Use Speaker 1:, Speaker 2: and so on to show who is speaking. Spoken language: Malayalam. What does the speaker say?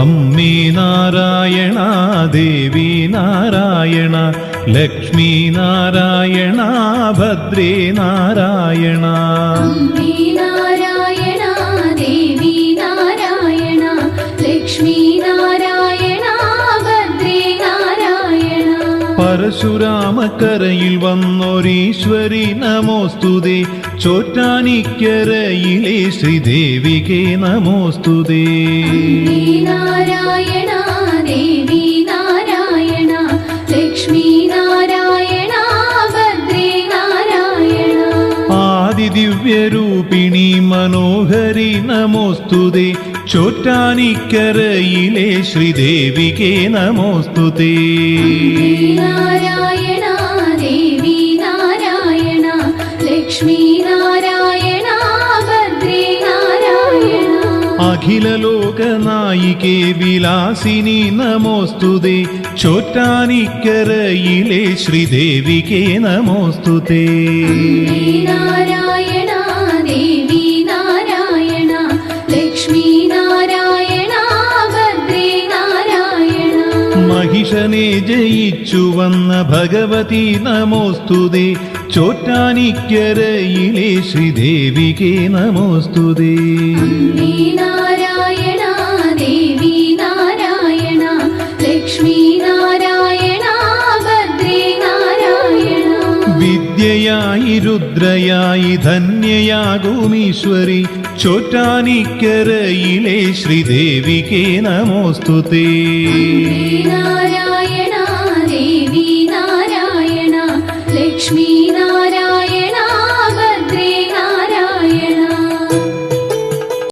Speaker 1: അമ്മേ നാരായണ ദേവി നാരായണ ലക്ഷ്മി നാരായണ ഭദ്രേ നാരായണ.
Speaker 2: അമ്മേ നാരായണ ദേവി നാരായണ ലക്ഷ്മി നാരായണ ഭദ്രേ നാരായണ.
Speaker 1: പരശുരാമക്കരയിൽ വന്നൊരീശ്വരി നമോസ്തുതേ. ചോറ്റാനിക്കരയിലെ ശ്രീദേവികേ നമോസ്തുതേ.
Speaker 2: അമ്മേ നാരായണ ദേവി നാരായണ ലക്ഷ്മി നാരായണ ഭദ്രേ നാരായണ.
Speaker 1: ആദിദിവ്യരൂപിണി മനോഹരി നമോസ്തുതേ. ചോറ്റാനിക്കരയിലെ ശ്രീദേവികേ നമോസ്തുതേ.
Speaker 2: അമ്മേ നാരായണ ദേവി നാരായണ ലക്ഷ്മി നാരായണ ഭദ്രേ നാരായണ.
Speaker 1: അഖില ലോകനായികേ വിലാസിനി നമോസ്തുതേ. ചോറ്റാനിക്കരയിലെ ശ്രീദേവികേ നമോസ്തുതേ.
Speaker 2: അമ്മേ നാരായണ ദേവി നാരായണ ലക്ഷ്മി നാരായണ ഭദ്രേ നാരായണ.
Speaker 1: മഹിഷനെ ജയിച്ചു വന്ന ഭഗവതി നമോസ്തുതേ. ചോറ്റാനിക്കരയിലെ ശ്രീദേവികേ നമോസ്തുതേ.
Speaker 2: അമ്മേ നാരായണ ദേവി നാരായണ ലക്ഷ്മി നാരായണ ഭദ്രേ നാരായണ.
Speaker 1: വിദ്യയായി രുദ്രയായി ധന്യയാകുമീശ്വരി. ചോറ്റാനിക്കരയിലെ ശ്രീദേവികേ നമോസ്തുതേ.
Speaker 2: അമ്മേ നാരായണ